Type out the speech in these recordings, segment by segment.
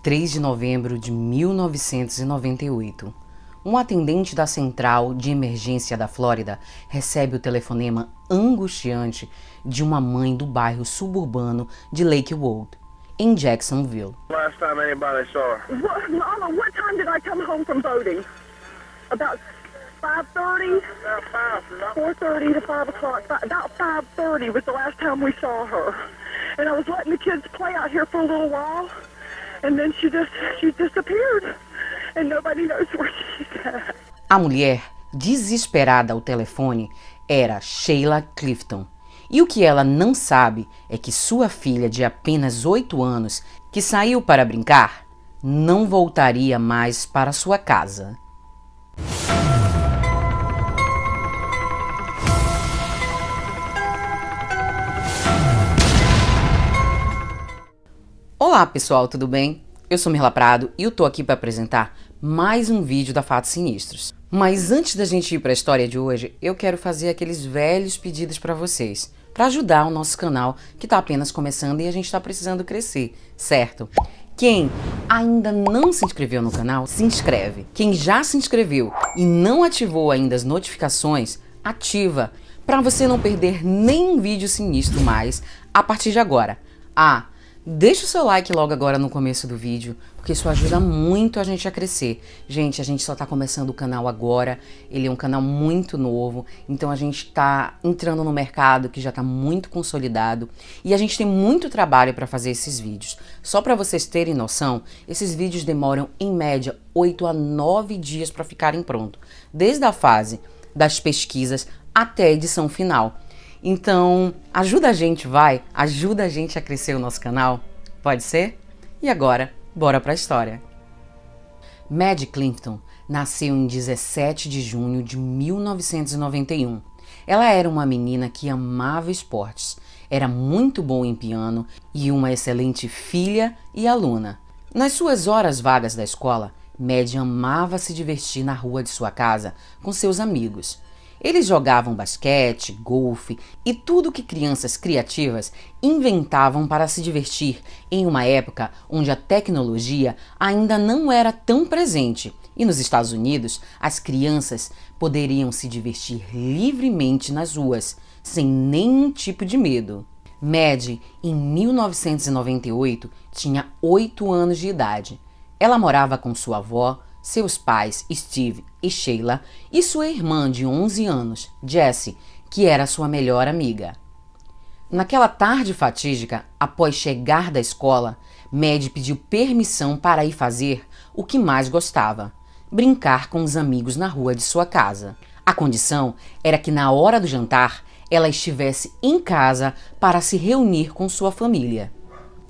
3 de novembro de 1998, um atendente da central de emergência da Flórida recebe o telefonema angustiante de uma mãe do bairro suburbano de Lakewood, em Jacksonville. Last time anybody saw her. Mama, what time did I come home from boating? About 5:30? About 4:30 to 5 o'clock. About 5:30 was the last time we saw her. And I was letting the kids play out here for a little while. And then she disappeared. And nobody knows where she's at. A mulher, desesperada ao telefone, era Sheila Clifton. E o que ela não sabe é que sua filha de apenas 8 anos, que saiu para brincar, não voltaria mais para sua casa. Olá pessoal, tudo bem? Eu sou Mirla Prado e eu tô aqui para apresentar mais um vídeo da Fatos Sinistros. Mas antes da gente ir para a história de hoje, eu quero fazer aqueles velhos pedidos para vocês, para ajudar o nosso canal que está apenas começando e a gente está precisando crescer, certo? Quem ainda não se inscreveu no canal, se inscreve. Quem já se inscreveu e não ativou ainda as notificações, ativa, para você não perder nenhum vídeo sinistro mais a partir de agora. Deixa o seu like logo agora no começo do vídeo, porque isso ajuda muito a gente a crescer. Gente, a gente só tá começando o canal agora, ele é um canal muito novo, então a gente tá entrando no mercado que já tá muito consolidado e a gente tem muito trabalho para fazer esses vídeos. Só para vocês terem noção, esses vídeos demoram em média 8 a 9 dias para ficarem prontos, desde a fase das pesquisas até a edição final. Então, ajuda a gente, ajuda a gente a crescer o nosso canal, pode ser? E agora, bora pra história. Maddie Clifton nasceu em 17 de junho de 1991. Ela era uma menina que amava esportes, era muito boa em piano e uma excelente filha e aluna. Nas suas horas vagas da escola, Maddie amava se divertir na rua de sua casa com seus amigos. Eles jogavam basquete, golfe e tudo que crianças criativas inventavam para se divertir em uma época onde a tecnologia ainda não era tão presente e nos Estados Unidos as crianças poderiam se divertir livremente nas ruas, sem nenhum tipo de medo. Maddie, em 1998, tinha 8 anos de idade. Ela morava com sua avó, seus pais, Steve e Sheila, e sua irmã de 11 anos, Jessie, que era sua melhor amiga. Naquela tarde fatídica, após chegar da escola, Maddie pediu permissão para ir fazer o que mais gostava, brincar com os amigos na rua de sua casa. A condição era que na hora do jantar, ela estivesse em casa para se reunir com sua família.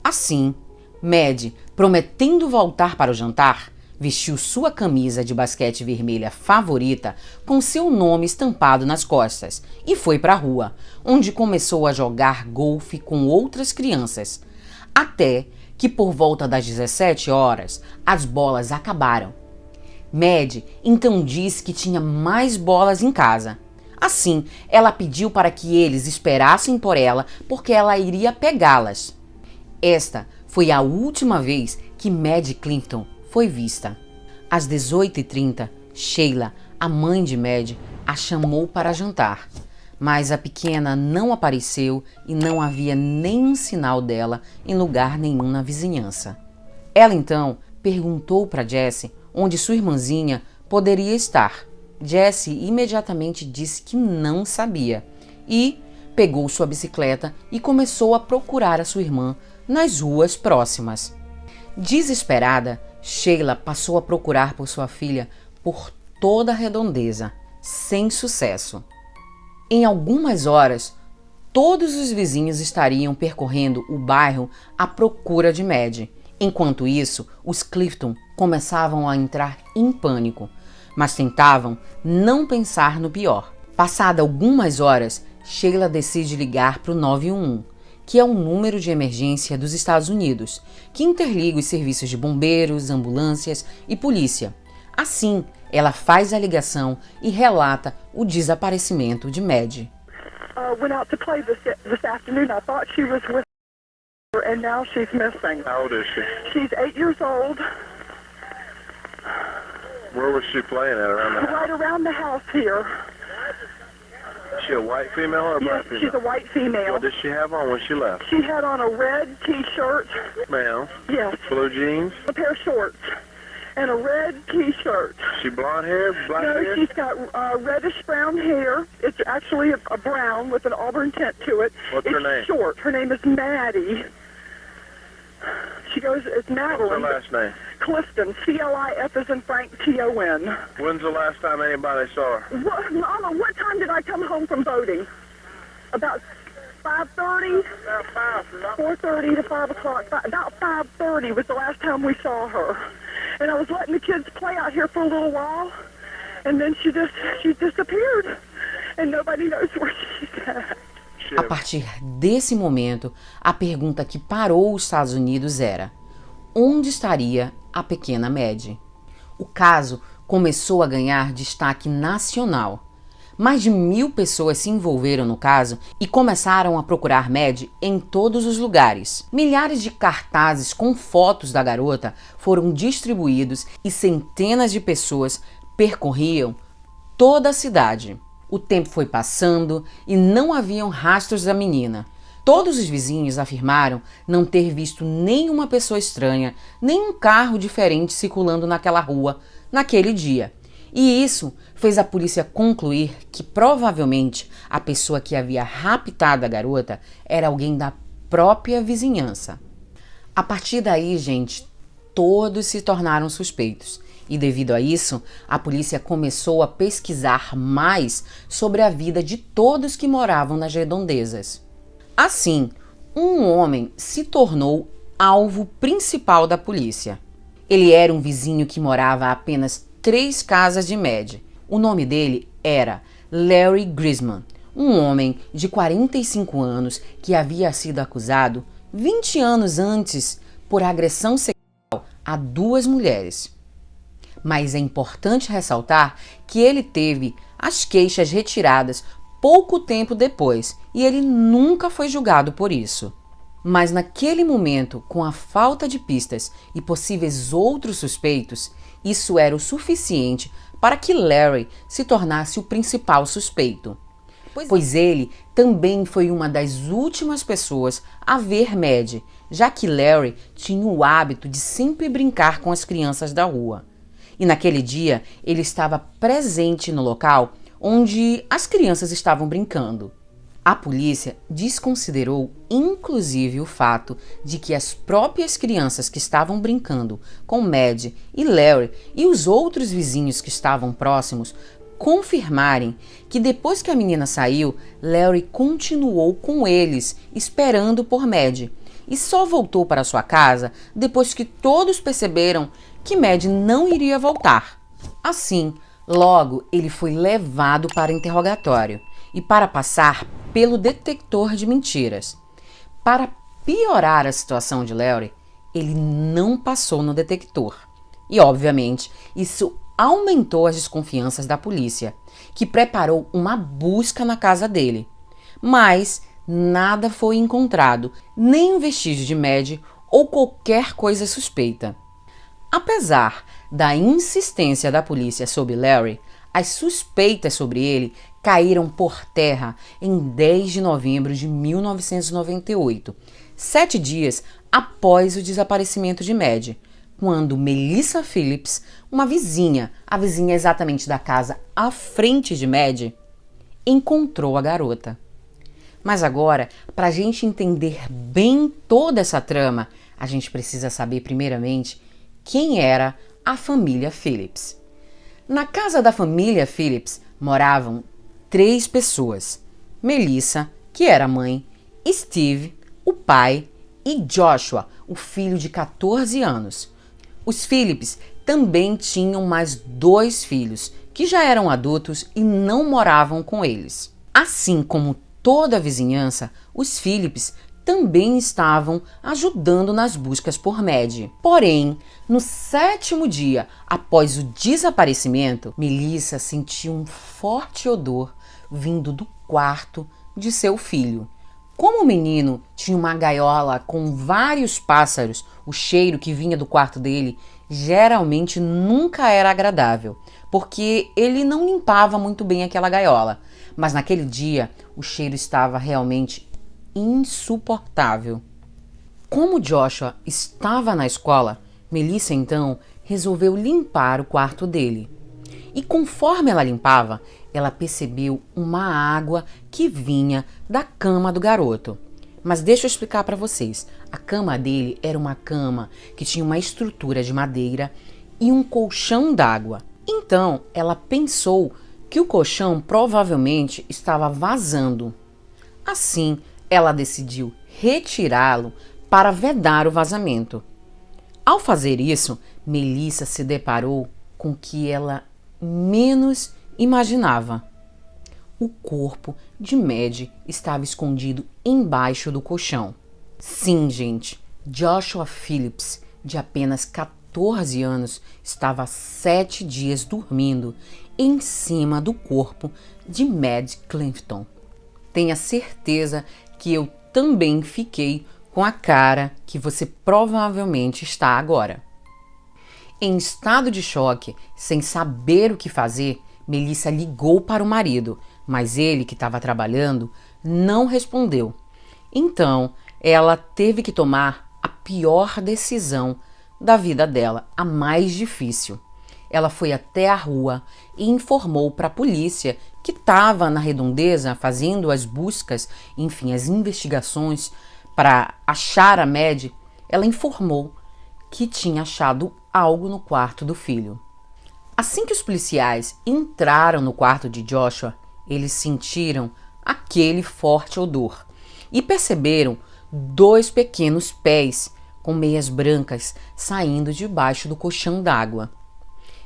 Assim, Maddie, prometendo voltar para o jantar, vestiu sua camisa de basquete vermelha favorita com seu nome estampado nas costas e foi para a rua, onde começou a jogar golfe com outras crianças. Até que por volta das 17 horas, as bolas acabaram. Maddie então disse que tinha mais bolas em casa. Assim, ela pediu para que eles esperassem por ela porque ela iria pegá-las. Esta foi a última vez que Maddie Clifton foi vista. Às 18h30, Sheila, a mãe de Maddie, a chamou para jantar, mas a pequena não apareceu e não havia nenhum sinal dela em lugar nenhum na vizinhança. Ela então perguntou para Jessie onde sua irmãzinha poderia estar. Jessie imediatamente disse que não sabia e pegou sua bicicleta e começou a procurar a sua irmã nas ruas próximas. Desesperada, Sheila passou a procurar por sua filha por toda a redondeza, sem sucesso. Em algumas horas, todos os vizinhos estariam percorrendo o bairro à procura de Maddie. Enquanto isso, os Clifton começavam a entrar em pânico, mas tentavam não pensar no pior. Passada algumas horas, Sheila decide ligar para o 911. Que é um número de emergência dos Estados Unidos, que interliga os serviços de bombeiros, ambulâncias e polícia. Assim, ela faz a ligação e relata o desaparecimento de Maddie. Went out to play this afternoon. I thought she was with and now she's missing. How old is she? She's 8 years old, Where was she playing at around the house? right around the house here. Is she a white female or a Yes, black female? she's a white female. What did she have on when she left? She had on a red T-shirt, Ma'am. yes, Blue jeans? a pair of shorts, and a red T-shirt. She blonde hair, black No, hair? she's got reddish brown hair. It's actually a brown with an auburn tint to it. What's it's her name? short. Her name is Maddie. She goes, it's What's her Madeline. last name? Clifton, C-L-I-F as in Frank, T-O-N. When's the last time anybody saw her? Mama, what time did I come home from boating? About 5:30? About 4:30 to 5 o'clock. About 5:30 was the last time we saw her. And I was letting the kids play out here for a little while, and then she disappeared. And nobody knows where she's at. A partir desse momento, a pergunta que parou os Estados Unidos era: onde estaria a pequena Maddie? O caso começou a ganhar destaque nacional. Mais de 1.000 pessoas se envolveram no caso e começaram a procurar Maddie em todos os lugares. Milhares de cartazes com fotos da garota foram distribuídos e centenas de pessoas percorriam toda a cidade. O tempo foi passando e não haviam rastros da menina. Todos os vizinhos afirmaram não ter visto nenhuma pessoa estranha, nem um carro diferente circulando naquela rua naquele dia. E isso fez a polícia concluir que provavelmente a pessoa que havia raptado a garota era alguém da própria vizinhança. A partir daí, gente, todos se tornaram suspeitos. E devido a isso, a polícia começou a pesquisar mais sobre a vida de todos que moravam nas redondezas. Assim, um homem se tornou alvo principal da polícia. Ele era um vizinho que morava a apenas 3 casas de Maddie. O nome dele era Larry Grisman, um homem de 45 anos que havia sido acusado 20 anos antes por agressão sexual a 2 mulheres. Mas é importante ressaltar que ele teve as queixas retiradas pouco tempo depois e ele nunca foi julgado por isso. Mas naquele momento, com a falta de pistas e possíveis outros suspeitos, isso era o suficiente para que Larry se tornasse o principal suspeito. Pois ele também foi uma das últimas pessoas a ver Maddie, já que Larry tinha o hábito de sempre brincar com as crianças da rua. E naquele dia, ele estava presente no local onde as crianças estavam brincando. A polícia desconsiderou inclusive o fato de que as próprias crianças que estavam brincando com Maddie e Larry e os outros vizinhos que estavam próximos confirmarem que depois que a menina saiu, Larry continuou com eles esperando por Maddie e só voltou para sua casa depois que todos perceberam que Maddie não iria voltar. Assim, logo ele foi levado para interrogatório e para passar pelo detector de mentiras. Para piorar a situação de Larry, ele não passou no detector. E, obviamente, isso aumentou as desconfianças da polícia, que preparou uma busca na casa dele. Mas nada foi encontrado, nem um vestígio de Maddie ou qualquer coisa suspeita. Apesar da insistência da polícia sobre Larry, as suspeitas sobre ele caíram por terra em 10 de novembro de 1998, 7 dias após o desaparecimento de Maddie, quando Melissa Phillips, uma vizinha, a vizinha exatamente da casa à frente de Maddie, encontrou a garota. Mas agora, para a gente entender bem toda essa trama, a gente precisa saber primeiramente quem era a família Phillips. Na casa da família Phillips moravam 3 pessoas: Melissa, que era a mãe, Steve, o pai, e Joshua, o filho de 14 anos. Os Phillips também tinham mais 2 filhos, que já eram adultos e não moravam com eles. Assim como toda a vizinhança, os Phillips também estavam ajudando nas buscas por Maddie. Porém, no 7º dia após o desaparecimento, Melissa sentiu um forte odor vindo do quarto de seu filho. Como o menino tinha uma gaiola com vários pássaros, o cheiro que vinha do quarto dele geralmente nunca era agradável, porque ele não limpava muito bem aquela gaiola. Mas naquele dia, o cheiro estava realmente insuportável. Como Joshua estava na escola, Melissa então resolveu limpar o quarto dele. E conforme ela limpava, ela percebeu uma água que vinha da cama do garoto. Mas deixa eu explicar para vocês. A cama dele era uma cama que tinha uma estrutura de madeira e um colchão d'água. Então, ela pensou que o colchão provavelmente estava vazando. Assim, ela decidiu retirá-lo para vedar o vazamento. Ao fazer isso, Melissa se deparou com o que ela menos imaginava. O corpo de Mad estava escondido embaixo do colchão. Sim, gente, Joshua Phillips, de apenas 14 anos, estava há 7 dias dormindo em cima do corpo de Mad Clifton. Tenha certeza que eu também fiquei com a cara que você provavelmente está agora. Em estado de choque, sem saber o que fazer, Melissa ligou para o marido, mas ele, que estava trabalhando, não respondeu. Então, ela teve que tomar a pior decisão da vida dela, a mais difícil. Ela foi até a rua e informou para a polícia que estava na redondeza fazendo as buscas, enfim, as investigações para achar a Mad. Ela informou que tinha achado algo no quarto do filho. Assim que os policiais entraram no quarto de Joshua, eles sentiram aquele forte odor e perceberam 2 pequenos pés com meias brancas saindo debaixo do colchão d'água.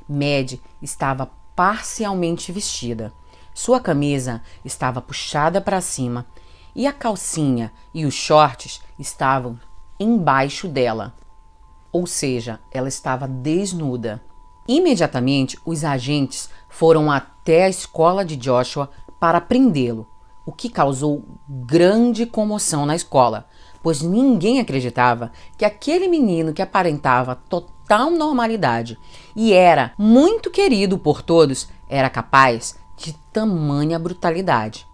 Mad estava parcialmente vestida. Sua camisa estava puxada para cima e a calcinha e os shorts estavam embaixo dela. Ou seja, ela estava desnuda. Imediatamente, os agentes foram até a escola de Joshua para prendê-lo, o que causou grande comoção na escola, pois ninguém acreditava que aquele menino que aparentava total normalidade e era muito querido por todos era capaz de tamanha brutalidade.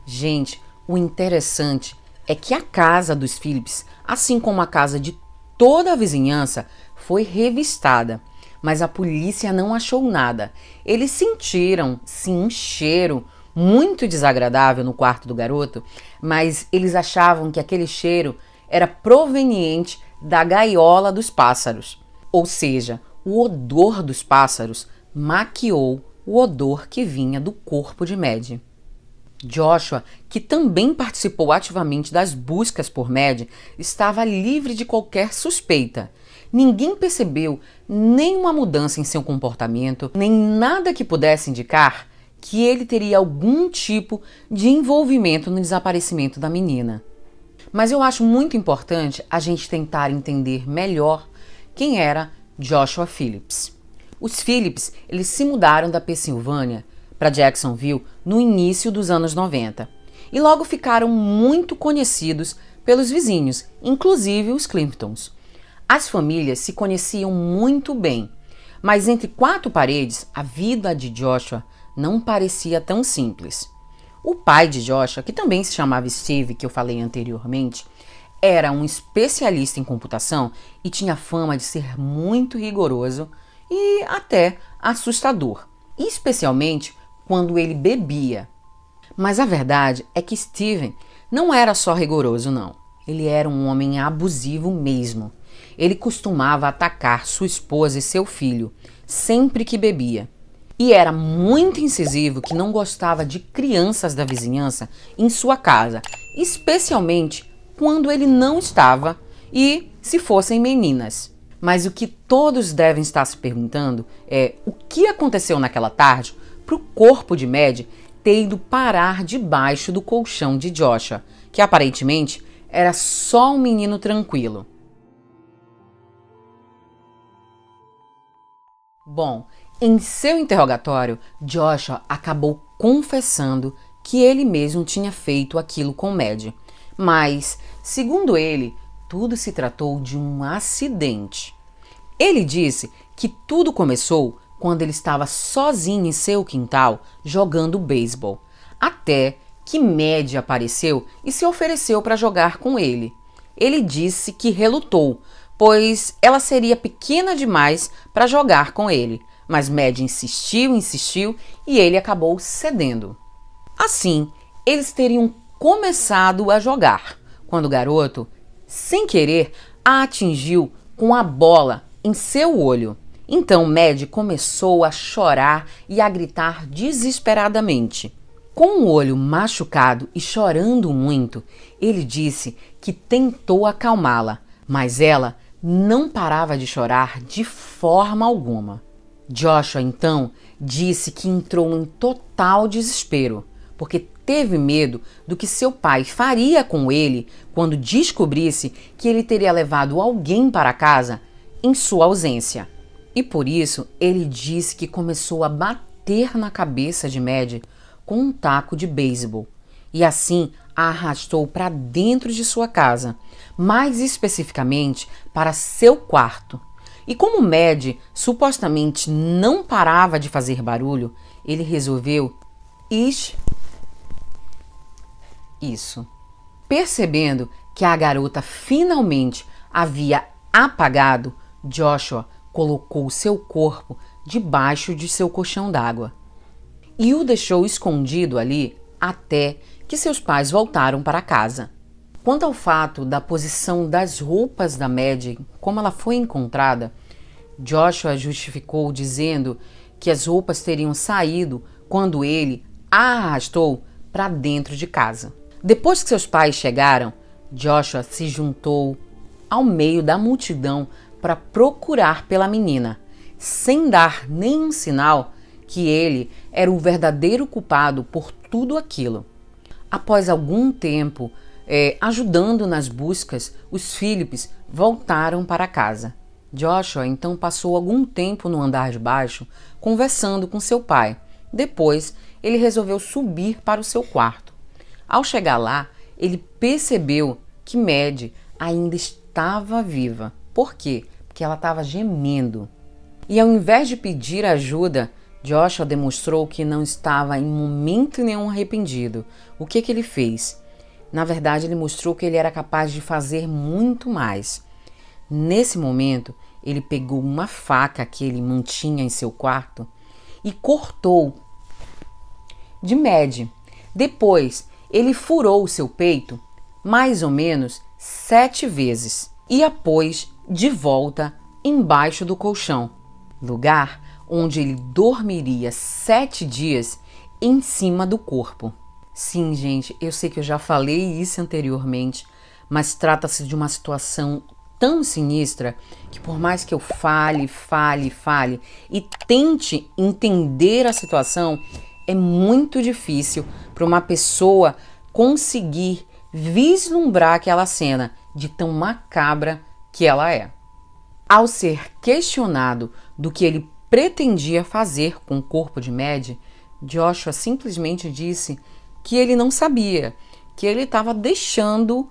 Gente, o interessante é que a casa dos Phillips, assim como a casa de toda a vizinhança, foi revistada, mas a polícia não achou nada. Eles sentiram, sim, um cheiro muito desagradável no quarto do garoto, mas eles achavam que aquele cheiro era proveniente da gaiola dos pássaros. Ou seja, o odor dos pássaros maquiou o odor que vinha do corpo de Mad. Joshua, que também participou ativamente das buscas por Mad, estava livre de qualquer suspeita. Ninguém percebeu nenhuma mudança em seu comportamento, nem nada que pudesse indicar que ele teria algum tipo de envolvimento no desaparecimento da menina. Mas eu acho muito importante a gente tentar entender melhor quem era Joshua Phillips. Os Phillips, eles se mudaram da Pensilvânia para Jacksonville no início dos anos 90 e logo ficaram muito conhecidos pelos vizinhos, inclusive os Cliftons. As famílias se conheciam muito bem, mas entre 4 paredes, a vida de Joshua não parecia tão simples. O pai de Joshua, que também se chamava Steve, que eu falei anteriormente, era um especialista em computação e tinha fama de ser muito rigoroso e até assustador, especialmente quando ele bebia. Mas a verdade é que Steven não era só rigoroso, não. Ele era um homem abusivo mesmo. Ele costumava atacar sua esposa e seu filho sempre que bebia. E era muito incisivo que não gostava de crianças da vizinhança em sua casa, especialmente quando ele não estava e se fossem meninas. Mas o que todos devem estar se perguntando é o que aconteceu naquela tarde para o corpo de Mad ter ido parar debaixo do colchão de Joshua, que aparentemente era só um menino tranquilo. Bom, em seu interrogatório, Joshua acabou confessando que ele mesmo tinha feito aquilo com Mad. Mas, segundo ele, tudo se tratou de um acidente. Ele disse que tudo começou quando ele estava sozinho em seu quintal jogando beisebol, até que Maddie apareceu e se ofereceu para jogar com ele. Ele disse que relutou, pois ela seria pequena demais para jogar com ele, mas Maddie insistiu e ele acabou cedendo. Assim, eles teriam começado a jogar, quando o garoto, sem querer, a atingiu com a bola em seu olho. Então Maddie começou a chorar e a gritar desesperadamente. Com o olho machucado e chorando muito, ele disse que tentou acalmá-la, mas ela não parava de chorar de forma alguma. Joshua então disse que entrou em total desespero, porque teve medo do que seu pai faria com ele quando descobrisse que ele teria levado alguém para casa em sua ausência. E por isso ele disse que começou a bater na cabeça de Maddie com um taco de beisebol e assim a arrastou para dentro de sua casa, mais especificamente para seu quarto. E como Maddie supostamente não parava de fazer barulho, ele resolveu isso. Percebendo que a garota finalmente havia apagado, Joshua colocou seu corpo debaixo de seu colchão d'água e o deixou escondido ali até que seus pais voltaram para casa. Quanto ao fato da posição das roupas da Maddie, como ela foi encontrada, Joshua justificou dizendo que as roupas teriam saído quando ele a arrastou para dentro de casa. Depois que seus pais chegaram, Joshua se juntou ao meio da multidão para procurar pela menina, sem dar nenhum sinal que ele era o verdadeiro culpado por tudo aquilo. Após algum tempo ajudando nas buscas, os Phillips voltaram para casa. Joshua então passou algum tempo no andar de baixo conversando com seu pai. Depois, ele resolveu subir para o seu quarto. Ao chegar lá, ele percebeu que Maddie ainda estava viva. Por quê? Porque ela estava gemendo. E ao invés de pedir ajuda, Joshua demonstrou que não estava em momento nenhum arrependido. O que ele fez? Na verdade, ele mostrou que ele era capaz de fazer muito mais. Nesse momento, ele pegou uma faca que ele mantinha em seu quarto e cortou de Maddie. Depois, ele furou o seu peito mais ou menos 7 vezes e a pôs de volta embaixo do colchão, lugar onde ele dormiria 7 dias em cima do corpo. Sim, gente, eu sei que eu já falei isso anteriormente, mas trata-se de uma situação tão sinistra que por mais que eu fale e tente entender a situação, é muito difícil para uma pessoa conseguir vislumbrar aquela cena de tão macabra que ela é. Ao ser questionado do que ele pretendia fazer com o corpo de Maddie, Joshua simplesmente disse que ele não sabia, que ele estava deixando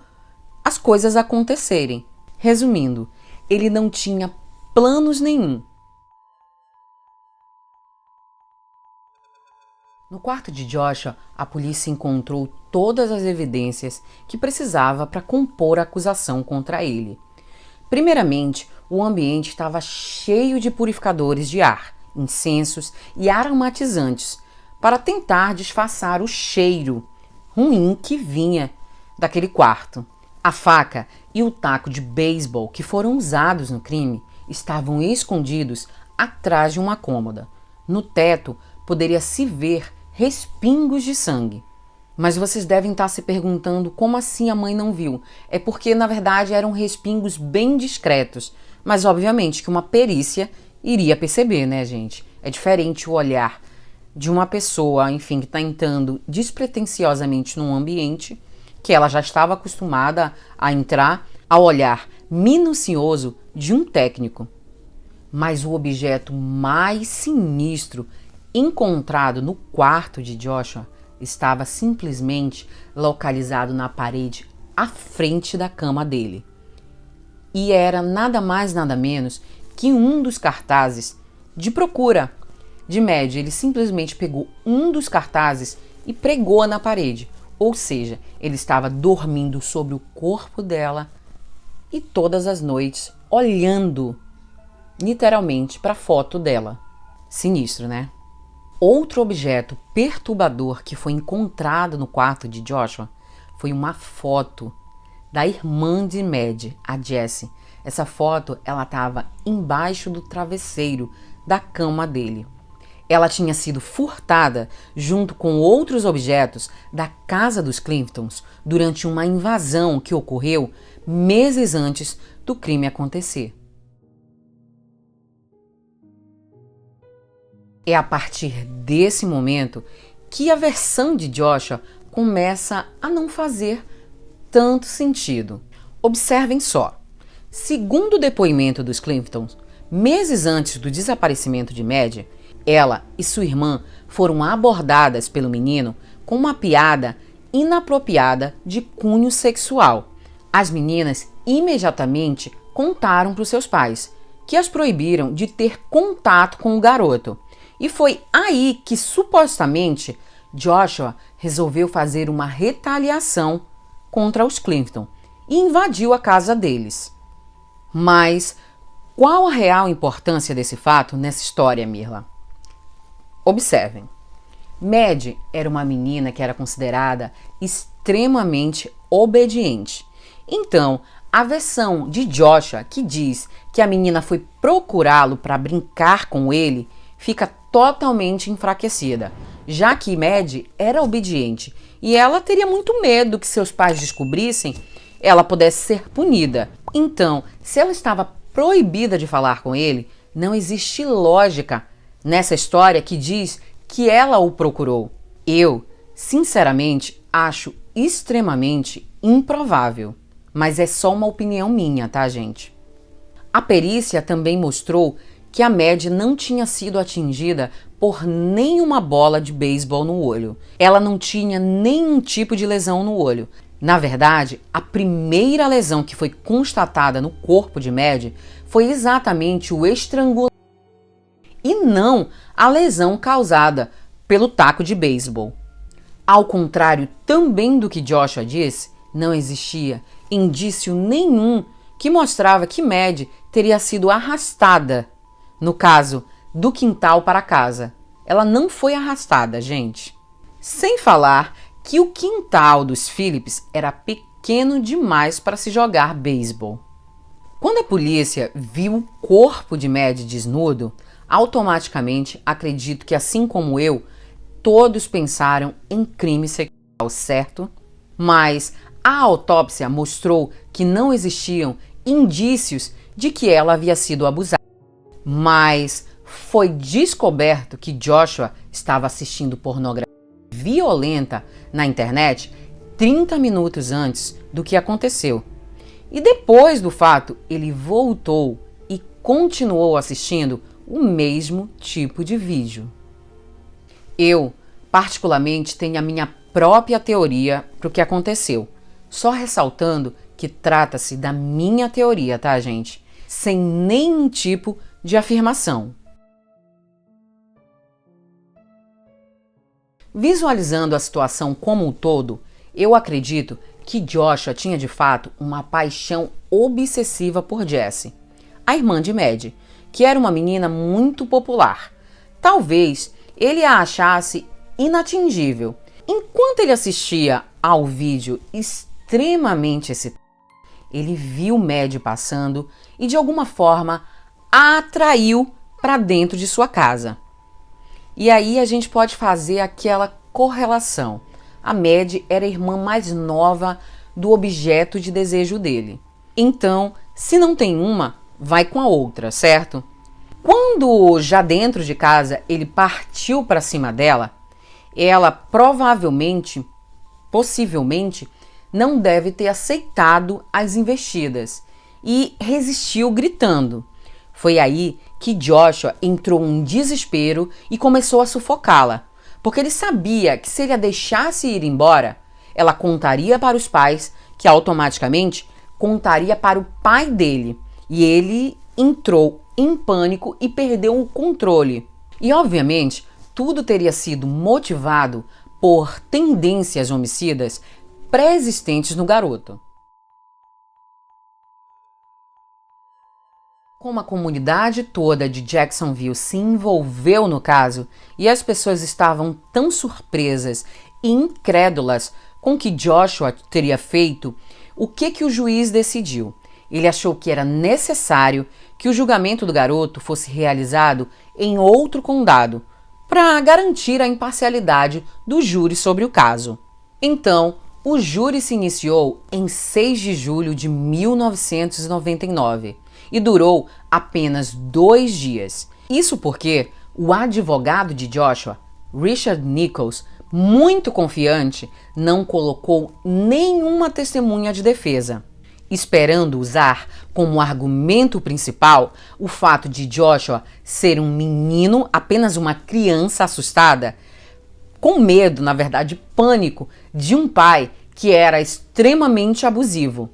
as coisas acontecerem. Resumindo, ele não tinha planos nenhum. No quarto de Joshua, a polícia encontrou todas as evidências que precisava para compor a acusação contra ele. Primeiramente, o ambiente estava cheio de purificadores de ar, incensos e aromatizantes para tentar disfarçar o cheiro ruim que vinha daquele quarto. A faca e o taco de beisebol que foram usados no crime estavam escondidos atrás de uma cômoda. No teto poderia se ver respingos de sangue. Mas vocês devem estar se perguntando como assim a mãe não viu. É porque, na verdade, eram respingos bem discretos. Mas, obviamente, que uma perícia iria perceber, né, gente? É diferente o olhar de uma pessoa, enfim, que está entrando despretensiosamente num ambiente que ela já estava acostumada a entrar, ao olhar minucioso de um técnico. Mas o objeto mais sinistro encontrado no quarto de Joshua estava simplesmente localizado na parede à frente da cama dele. E era nada mais nada menos que um dos cartazes de procura de Maddie. Ele simplesmente pegou um dos cartazes e pregou na parede. Ou seja, ele estava dormindo sobre o corpo dela e todas as noites olhando literalmente para a foto dela. Sinistro, né? Outro objeto perturbador que foi encontrado no quarto de Joshua foi uma foto da irmã de Maddie, a Jessie. Essa foto, ela estava embaixo do travesseiro da cama dele. Ela tinha sido furtada junto com outros objetos da casa dos Clintons durante uma invasão que ocorreu meses antes do crime acontecer. É a partir desse momento que a versão de Joshua começa a não fazer tanto sentido. Observem só. Segundo o depoimento dos Clintons, meses antes do desaparecimento de Maddie, ela e sua irmã foram abordadas pelo menino com uma piada inapropriada de cunho sexual. As meninas imediatamente contaram para os seus pais, que as proibiram de ter contato com o garoto. E foi aí que, supostamente, Joshua resolveu fazer uma retaliação contra os Clinton e invadiu a casa deles. Mas qual a real importância desse fato nessa história, Mirla? Observem. Maddie era uma menina que era considerada extremamente obediente. Então, a versão de Joshua que diz que a menina foi procurá-lo para brincar com ele fica totalmente enfraquecida, já que Maddie era obediente e ela teria muito medo que seus pais descobrissem, ela pudesse ser punida. Então, se ela estava proibida de falar com ele, não existe lógica nessa história que diz que ela o procurou. Eu, sinceramente, acho extremamente improvável, mas é só uma opinião minha, tá, gente? A perícia também mostrou que a Maddie não tinha sido atingida por nenhuma bola de beisebol no olho. Ela não tinha nenhum tipo de lesão no olho. Na verdade, a primeira lesão que foi constatada no corpo de Maddie foi exatamente o estrangulamento e não a lesão causada pelo taco de beisebol. Ao contrário também do que Joshua disse, não existia indício nenhum que mostrava que Maddie teria sido arrastada, no caso, do quintal para casa. Ela não foi arrastada, gente. Sem falar que o quintal dos Phillips era pequeno demais para se jogar beisebol. Quando a polícia viu o corpo de Maddie desnudo, automaticamente acredito que, assim como eu, todos pensaram em crime sexual, certo? Mas a autópsia mostrou que não existiam indícios de que ela havia sido abusada. Mas foi descoberto que Joshua estava assistindo pornografia violenta na internet 30 minutos antes do que aconteceu. E depois do fato, ele voltou e continuou assistindo o mesmo tipo de vídeo. Eu, particularmente, tenho a minha própria teoria para o que aconteceu. Só ressaltando que trata-se da minha teoria, tá, gente? Sem nenhum tipo de afirmação. Visualizando a situação como um todo, eu acredito que Joshua tinha de fato uma paixão obsessiva por Jessie, a irmã de Maddie, que era uma menina muito popular. Talvez ele a achasse inatingível. Enquanto ele assistia ao vídeo extremamente excitado, ele viu Maddie passando e de alguma forma a atraiu para dentro de sua casa. E aí a gente pode fazer aquela correlação. A Maddie era a irmã mais nova do objeto de desejo dele. Então, se não tem uma, vai com a outra, certo? Quando já dentro de casa ele partiu para cima dela, ela provavelmente, possivelmente, não deve ter aceitado as investidas e resistiu gritando. Foi aí que Joshua entrou em desespero e começou a sufocá-la, porque ele sabia que se ele a deixasse ir embora, ela contaria para os pais, que automaticamente contaria para o pai dele. E ele entrou em pânico e perdeu o controle. E, obviamente, tudo teria sido motivado por tendências homicidas pré-existentes no garoto. Como a comunidade toda de Jacksonville se envolveu no caso e as pessoas estavam tão surpresas e incrédulas com o que Joshua teria feito, o que o juiz decidiu? Ele achou que era necessário que o julgamento do garoto fosse realizado em outro condado, para garantir a imparcialidade do júri sobre o caso. Então, o júri se iniciou em 6 de julho de 1999 e durou apenas 2 dias. Isso porque o advogado de Joshua, Richard Nichols, muito confiante, não colocou nenhuma testemunha de defesa, esperando usar como argumento principal o fato de Joshua ser um menino, apenas uma criança assustada, com medo, na verdade, pânico, de um pai que era extremamente abusivo.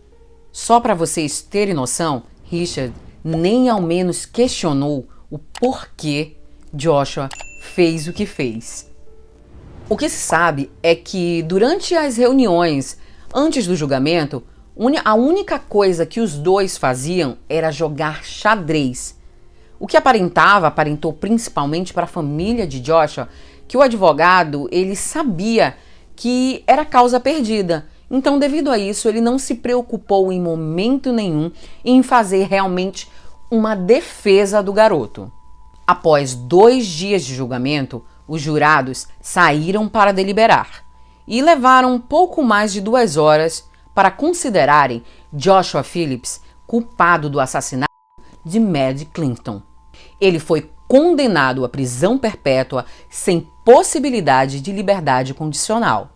Só para vocês terem noção, Richard nem ao menos questionou o porquê Joshua fez o que fez. O que se sabe é que durante as reuniões antes do julgamento, a única coisa que os dois faziam era jogar xadrez. O que aparentou principalmente para a família de Joshua, que o advogado ele sabia que era causa perdida. Então, devido a isso, ele não se preocupou em momento nenhum em fazer realmente uma defesa do garoto. Após 2 dias de julgamento, os jurados saíram para deliberar e levaram pouco mais de 2 horas para considerarem Joshua Phillips culpado do assassinato de Maddie Clinton. Ele foi condenado à prisão perpétua sem possibilidade de liberdade condicional.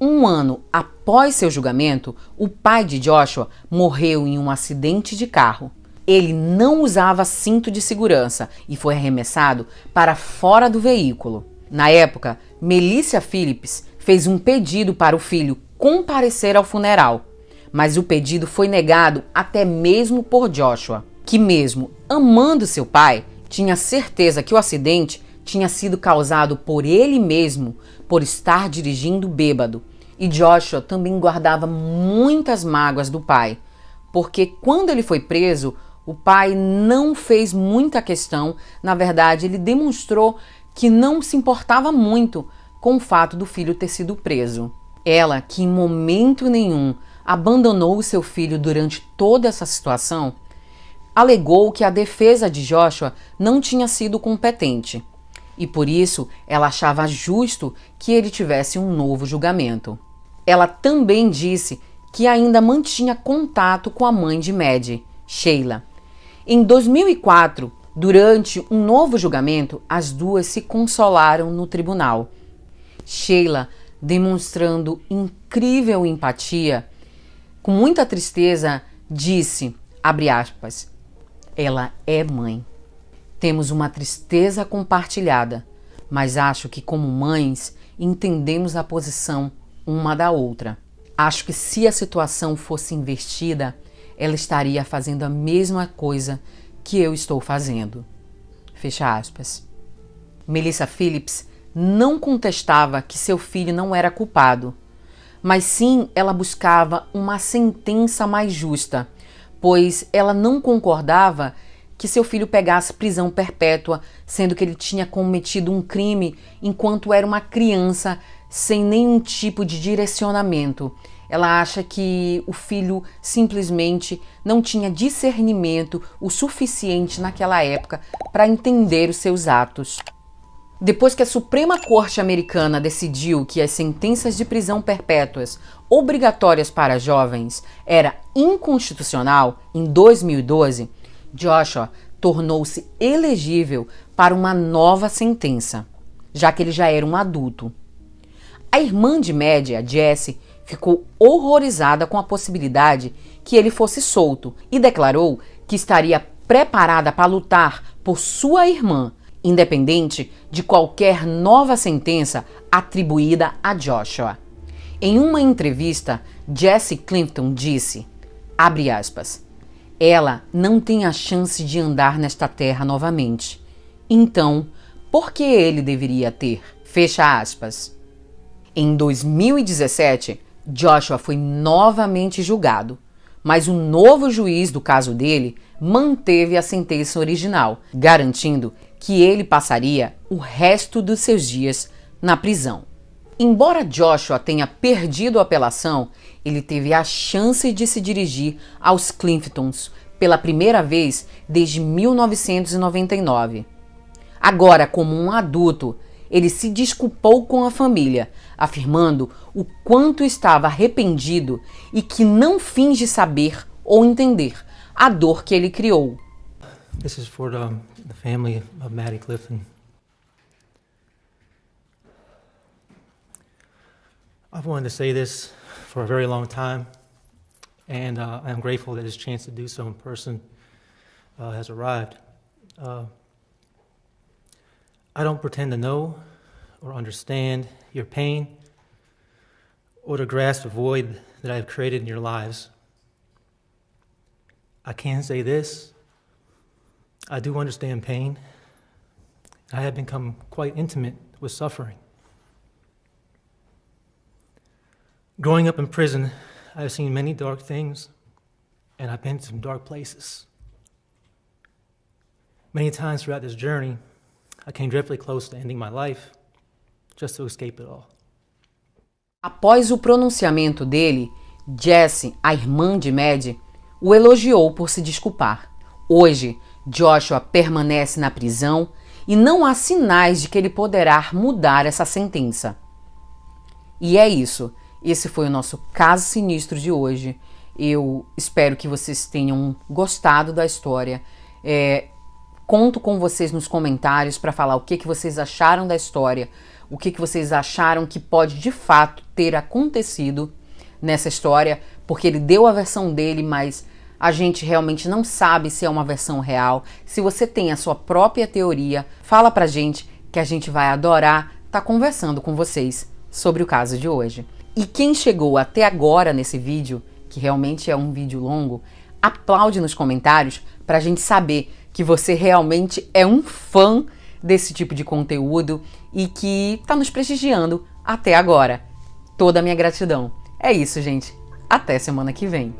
1 ano após seu julgamento, o pai de Joshua morreu em um acidente de carro. Ele não usava cinto de segurança e foi arremessado para fora do veículo. Na época, Melissa Phillips fez um pedido para o filho comparecer ao funeral, mas o pedido foi negado até mesmo por Joshua, que mesmo amando seu pai, tinha certeza que o acidente tinha sido causado por ele mesmo por estar dirigindo bêbado. E Joshua também guardava muitas mágoas do pai, porque quando ele foi preso, o pai não fez muita questão. Na verdade, ele demonstrou que não se importava muito com o fato do filho ter sido preso. Ela, que em momento nenhum abandonou o seu filho durante toda essa situação, alegou que a defesa de Joshua não tinha sido competente e por isso ela achava justo que ele tivesse um novo julgamento. Ela também disse que ainda mantinha contato com a mãe de Maddie, Sheila. Em 2004, durante um novo julgamento, as duas se consolaram no tribunal. Sheila, demonstrando incrível empatia, com muita tristeza, disse, abre aspas, ela é mãe. Temos uma tristeza compartilhada, mas acho que como mães entendemos a posição uma da outra. Acho que se a situação fosse invertida, ela estaria fazendo a mesma coisa que eu estou fazendo. Fecha aspas. Melissa Phillips não contestava que seu filho não era culpado, mas sim ela buscava uma sentença mais justa, pois ela não concordava que seu filho pegasse prisão perpétua, sendo que ele tinha cometido um crime enquanto era uma criança sem nenhum tipo de direcionamento. Ela acha que o filho simplesmente não tinha discernimento o suficiente naquela época para entender os seus atos. Depois que a Suprema Corte Americana decidiu que as sentenças de prisão perpétuas obrigatórias para jovens era inconstitucional em 2012, Joshua tornou-se elegível para uma nova sentença, já que ele já era um adulto. A irmã de Maddie, a Jessie, ficou horrorizada com a possibilidade que ele fosse solto e declarou que estaria preparada para lutar por sua irmã, independente de qualquer nova sentença atribuída a Joshua. Em uma entrevista, Jessie Clifton disse, abre aspas, ela não tem a chance de andar nesta terra novamente. Então, por que ele deveria ter? Fecha aspas. Em 2017, Joshua foi novamente julgado, mas o novo juiz do caso dele manteve a sentença original, garantindo que ele passaria o resto dos seus dias na prisão. Embora Joshua tenha perdido a apelação, ele teve a chance de se dirigir aos Cliftons pela primeira vez desde 1999. Agora, como um adulto, ele se desculpou com a família, afirmando o quanto estava arrependido e que não finge saber ou entender a dor que ele criou. This is for the family of Maddie Clifton. I've wanted to say this for a very long time, and I'm grateful that this chance to do so in person has arrived. I don't pretend to know or understand your pain or to grasp the void that I have created in your lives. I can say this, I do understand pain. I have become quite intimate with suffering. Growing up in prison, I've seen many dark things, and I've been to some dark places. Many times throughout this journey, I came dreadfully close to ending my life, just to escape it all. Após o pronunciamento dele, Jessie, a irmã de Maddie, o elogiou por se desculpar. Hoje, Joshua permanece na prisão e não há sinais de que ele poderá mudar essa sentença. E é isso. Esse foi o nosso caso sinistro de hoje. Eu espero que vocês tenham gostado da história. Conto com vocês nos comentários para falar o que vocês acharam da história, o que vocês acharam que pode de fato ter acontecido nessa história, porque ele deu a versão dele, mas a gente realmente não sabe se é uma versão real. Se você tem a sua própria teoria, fala pra gente que a gente vai adorar estar conversando com vocês sobre o caso de hoje. E quem chegou até agora nesse vídeo, que realmente é um vídeo longo, aplaude nos comentários pra gente saber que você realmente é um fã desse tipo de conteúdo e que tá nos prestigiando até agora. Toda a minha gratidão. É isso, gente. Até semana que vem.